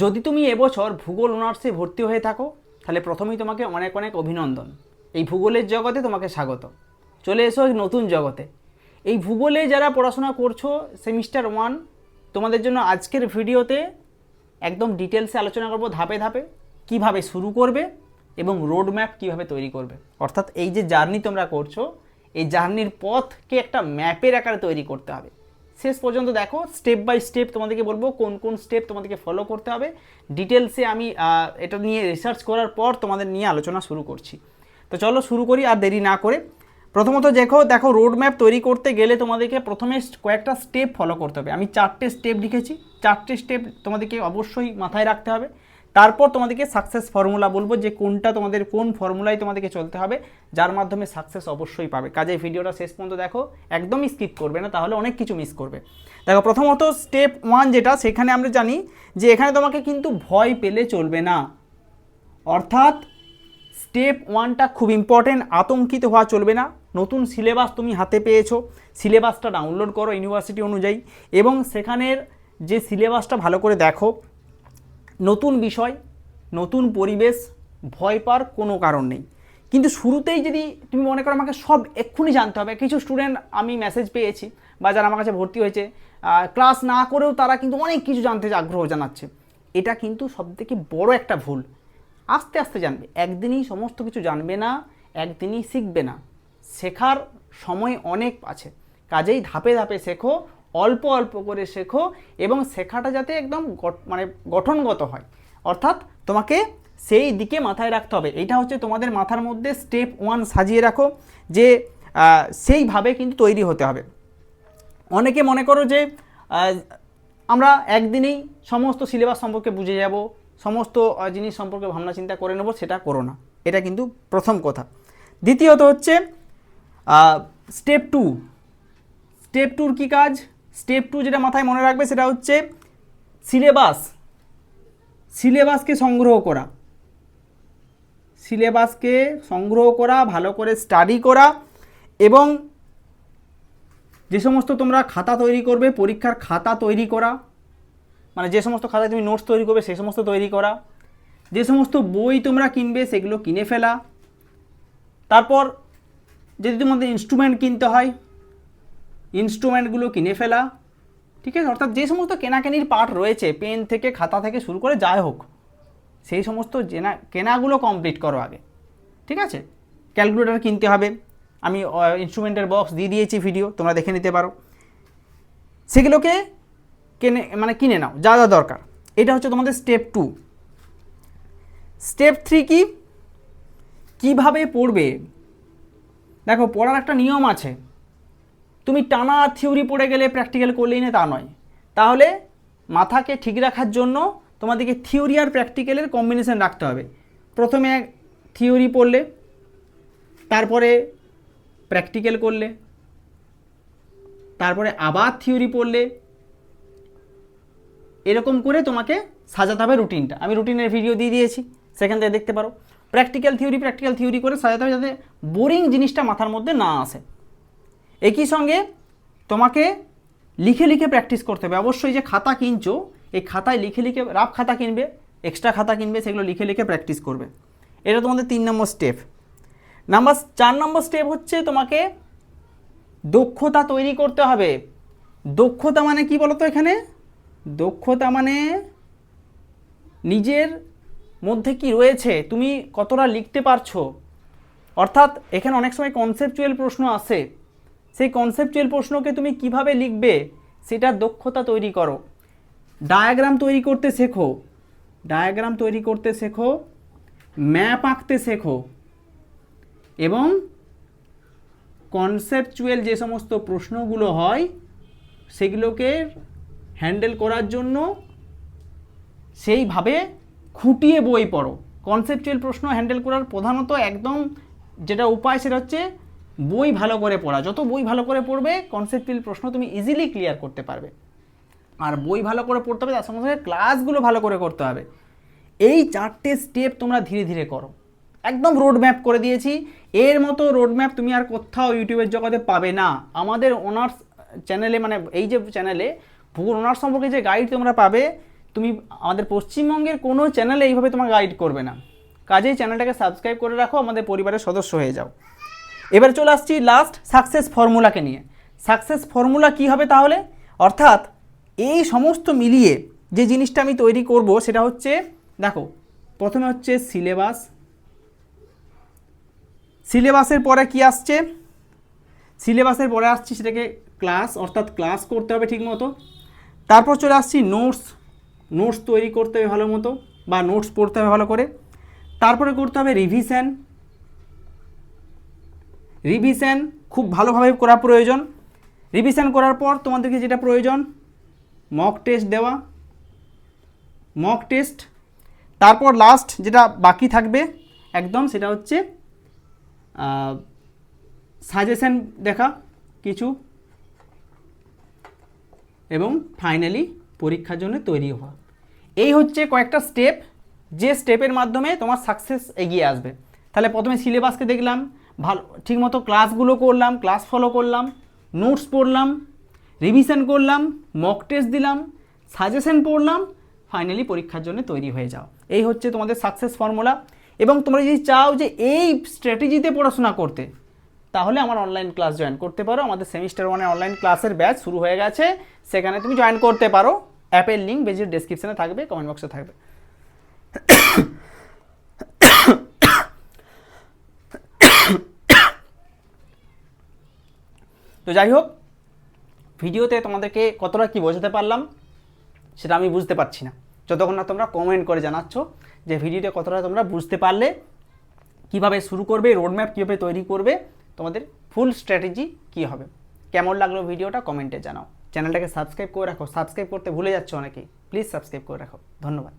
যদি তুমি এবছর ভূগোল অনার্সে ভর্তি হয়ে থাকো তাহলে প্রথমেই তোমাকে অনেক অনেক অভিনন্দন। এই ভূগোলের জগতে তোমাকে স্বাগত। চলে এসো এক নতুন জগতে। এই ভূগোলে যারা পড়াশোনা করছো সেমিস্টার 1, তোমাদের জন্য আজকের ভিডিওতে একদম ডিটেলসে আলোচনা করব ধাপে ধাপে কিভাবে শুরু করবে এবং রোড ম্যাপ কীভাবে তৈরি করবে। অর্থাৎ এই যে জার্নি তোমরা করছো, এই জার্নির পথকে একটা ম্যাপের আকারে তৈরি করতে হবে। শেষ পর্যন্ত দেখো, স্টেপ বাই স্টেপ তোমাদেরকে বলবো কোন কোন স্টেপ তোমাদেরকে ফলো করতে হবে। ডিটেলসে আমি এটা নিয়ে রিসার্চ করার পর তোমাদের নিয়ে আলোচনা শুরু করছি। তো চলো শুরু করি আর দেরি না করে। প্রথমত দেখো রোড ম্যাপ তৈরি করতে গেলে তোমাদেরকে প্রথমে কয়েকটা স্টেপ ফলো করতে হবে। আমি 4টে স্টেপ লিখেছি, 4টে স্টেপ তোমাদেরকে অবশ্যই মাথায় রাখতে হবে। তারপর তোমাদেরকে সাকসেস ফর্মুলা বলবো যে কোনটা তোমাদের কোন ফর্মুলায় তোমাদেরকে চলতে হবে, যার মাধ্যমে সাকসেস অবশ্যই পাবে। কাজে ভিডিওটা শেষ পর্যন্ত দেখো, একদমই স্কিপ করবে না, তাহলে অনেক কিছু মিস করবে। দেখো প্রথমত স্টেপ 1 যেটা, সেখানে আমরা জানি যে এখানে তোমাকে কিন্তু ভয় পেলে চলবে না। অর্থাৎ স্টেপ 1টা খুব ইম্পর্টেন্ট, আতঙ্কিত হওয়া চলবে না। নতুন সিলেবাস তুমি হাতে পেয়েছো, সিলেবাসটা ডাউনলোড করো ইউনিভার্সিটি অনুযায়ী এবং সেখানের যে সিলেবাসটা ভালো করে দেখো। নতুন বিষয়, নতুন পরিবেশ, ভয় পাওয়ার কোনো কারণ নেই। কিন্তু শুরুতেই যদি তুমি মনে করো আমাকে সব এক্ষুনি জানতে হবে, কিছু স্টুডেন্ট আমি মেসেজ পেয়েছি বা যারা আমার কাছে ভর্তি হয়েছে ক্লাস না করেও তারা কিন্তু অনেক কিছু জানতে আগ্রহ জানাচ্ছে। এটা কিন্তু সবথেকে বড় একটা ভুল। আস্তে আস্তে জানবে, একদিনই সমস্ত কিছু জানবে না, একদিনই শিখবে না। শেখার সময় অনেক আছে, কাজেই ধাপে ধাপে শেখো, অল্প অল্প করে শেখো এবং শেখাটা যাতে একদম গঠনগত হয়। অর্থাৎ তোমাকে সেই দিকে মাথায় রাখতে হবে। এটা হচ্ছে তোমাদের মাথার মধ্যে স্টেপ 1 সাজিয়ে রাখো যে সেইভাবে কিন্তু তৈরি হতে হবে। অনেকে মনে করো যে আমরা একদিনেই সমস্ত সিলেবাস সম্পর্কে বুঝে যাব, সমস্ত জিনিস সম্পর্কে ভাবনা চিন্তা করে নেব, সেটা করো না। এটা কিন্তু প্রথম কথা। দ্বিতীয়ত হচ্ছে স্টেপ 2। স্টেপ 2-র কী কাজ? স্টেপ 2 যেটা মাথায় মনে রাখবে সেটা হচ্ছে সিলেবাসকে সংগ্রহ করা। সিলেবাসকে সংগ্রহ করা, ভালো করে স্টাডি করা এবং যে সমস্ত তোমরা খাতা তৈরি করবে, পরীক্ষার খাতা তৈরি করা, মানে যে সমস্ত খাতায় তুমি নোটস তৈরি করবে সেই সমস্ত তৈরি করা। যে সমস্ত বই তোমরা কিনবে সেগুলো কিনে ফেলা। তারপর যদি তোমাদের ইনস্ট্রুমেন্ট কিনতে হয়, ইনস্ট্রুমেন্টগুলো কিনে ফেলা। ঠিক আছে? অর্থাৎ যে সমস্ত কেনাকানির পার্ট রয়েছে, পেন থেকে খাতা থেকে শুরু করে যাই হোক, সেই সমস্ত কেনাগুলো কমপ্লিট করো আগে। ঠিক আছে? ক্যালকুলেটর কিনতে হবে, আমি ইনস্ট্রুমেন্টের বক্স দিয়ে দিয়েছি ভিডিও, তোমরা দেখে নিতে পারো। সেগুলোকে কিনে নাও যা যা দরকার। এটা হচ্ছে তোমাদের স্টেপ 2। স্টেপ 3 কি? কিভাবে পড়বে? দেখো পড়ার একটা নিয়ম আছে। তুমি টানা থিওরি পড়ে গেলে প্র্যাকটিক্যাল করলেই না তা নয়। তাহলে মাথাকে ঠিক রাখার জন্য তোমাদেরকে থিওরি আর প্র্যাকটিক্যালের কম্বিনেশন রাখতে হবে। প্রথমে থিওরি পড়লে, তারপরে প্র্যাকটিক্যাল করলে, তারপরে আবার থিওরি পড়লে, এরকম করে তোমাকে সাজাতে হবে রুটিনটা। আমি রুটিনের ভিডিও দিয়ে দিয়েছি, সেখান থেকে দেখতে পারো। প্র্যাকটিক্যাল থিওরি করে সাজাতে হবে যাতে বোরিং জিনিসটা মাথার মধ্যে না আসে। একই সঙ্গে তোমাকে লিখে লিখে প্র্যাকটিস করতে হবে। অবশ্যই যে খাতা কিনছো, এই খাতায় লিখে লিখে, রাফ খাতা কিনবে, এক্সট্রা খাতা কিনবে, সেগুলো লিখে লিখে প্র্যাকটিস করবে। এটা তোমাদের 3 নম্বর স্টেপ। 4 নম্বর স্টেপ হচ্ছে তোমাকে দক্ষতা তৈরি করতে হবে। দক্ষতা মানে কি বলো তো? এখানে দক্ষতা মানে নিজের মধ্যে কি রয়েছে, তুমি কতটা লিখতে পারছো। অর্থাৎ এখানে অনেক সময় কনসেপচুয়াল প্রশ্ন আসে, সেই কনসেপচুয়াল প্রশ্নকে তুমি কিভাবে লিখবে সেটা দক্ষতা তৈরি করো। ডায়াগ্রাম তৈরি করতে শেখো, ম্যাপ আঁকতে শেখো এবং কনসেপচুয়াল যে সমস্ত প্রশ্নগুলো হয় সেগুলোকে হ্যান্ডেল করার জন্য সেইভাবে খুঁটিয়ে বই পড়ো। কনসেপচুয়াল প্রশ্ন হ্যান্ডেল করার প্রধানত একদম যেটা উপায় সেটা হচ্ছে বই ভালো করে পড়া। যত বই ভালো করে পড়বে কনসেপচুয়াল প্রশ্ন তুমি ইজিলি ক্লিয়ার করতে পারবে। আর বই ভালো করে পড়তে হবে, তার সঙ্গে সঙ্গে ক্লাসগুলো ভালো করে করতে হবে। এই 4টে স্টেপ তোমরা ধীরে ধীরে করো। একদম রোড ম্যাপ করে দিয়েছি। এর মতো রোড ম্যাপ তুমি আর কোথাও ইউটিউবের জগতে পাবে না। আমাদের অনার্স চ্যানেলে, মানে এই যে চ্যানেলে ভূগোল অনার্স সম্পর্কে যে গাইড তোমরা পাবে, তুমি আমাদের পশ্চিমবঙ্গের কোনো চ্যানেলে এইভাবে তোমাকে গাইড করবে না। কাজেই চ্যানেলটাকে সাবস্ক্রাইব করে রাখো, আমাদের পরিবারের সদস্য হয়ে যাও। এবার চলে আসছি লাস্ট সাকসেস ফর্মুলাকে নিয়ে। সাকসেস ফর্মুলা কী হবে তাহলে? অর্থাৎ এই সমস্ত মিলিয়ে যে জিনিসটা আমি তৈরি করব সেটা হচ্ছে, দেখো প্রথমে হচ্ছে সিলেবাস, সিলেবাসের পরে কি আসছে, সিলেবাসের পরে আসছে সেটাকে ক্লাস, অর্থাৎ ক্লাস করতে হবে ঠিক মতো। তারপর চলে আসছি নোটস, নোটস তৈরি করতে হবে ভালো মতো বা নোটস পড়তে হবে ভালো করে। তারপরে করতে হবে রিভিশন, রিভিশন খুব ভালোভাবে করা প্রয়োজন। রিভিশন করার পর তোমাদেরকে যেটা প্রয়োজন, মক টেস্ট দেওয়া, মক টেস্ট। তারপর লাস্ট যেটা বাকি থাকবে একদম, সেটা হচ্ছে সাজেশন দেখা কিছু, এবং ফাইনালি পরীক্ষার জন্য তৈরি হওয়া। এই হচ্ছে কয়েকটা স্টেপ, যে স্টেপের মাধ্যমে তোমার সাকসেস এগিয়ে আসবে। তাহলে প্রথমে সিলেবাসকে দেখলাম, ভালো ঠিকমতো ক্লাসগুলো করলাম, ক্লাস ফলো করলাম, নোটস পড়লাম, রিভিশন করলাম, মক টেস্ট দিলাম, সাজেশন পড়লাম, ফাইনালি পরীক্ষার জন্য তৈরি হয়ে যাও। এই হচ্ছে তোমাদের সাকসেস ফর্মুলা। এবং তোমরা যদি চাও যে এই স্ট্র্যাটেজিতে পড়াশোনা করতে, তাহলে আমার অনলাইন ক্লাস জয়েন করতে পারো। আমাদের সেমিস্টার 1-এর অনলাইন ক্লাসের ব্যাচ শুরু হয়ে গেছে, সেখানে তুমি জয়েন করতে পারো। অ্যাপের লিঙ্ক বেজির ডেসক্রিপশনে থাকবে, কমেন্ট বক্সে থাকবে। তো যাই হোক, ভিডিওতে তোমাদেরকে কতটা কি বোঝাতে পারলাম সেটা আমি বুঝতে পারছি না, যতক্ষণ না তোমরা কমেন্ট করে জানাচ্ছ যে ভিডিওতে কতটা তোমরা বুঝতে পারলে, কিভাবে শুরু করবে, রোডম্যাপ কীভাবে তৈরি করবে, তোমাদের ফুল স্ট্র্যাটেজি কী হবে। কেমন লাগলো ভিডিওটা কমেন্টে জানাও। চ্যানেলটাকে সাবস্ক্রাইব করে রাখো, সাবস্ক্রাইব করতে ভুলে যাচ্ছ অনেকেই, প্লিজ সাবস্ক্রাইব করে রাখো। ধন্যবাদ।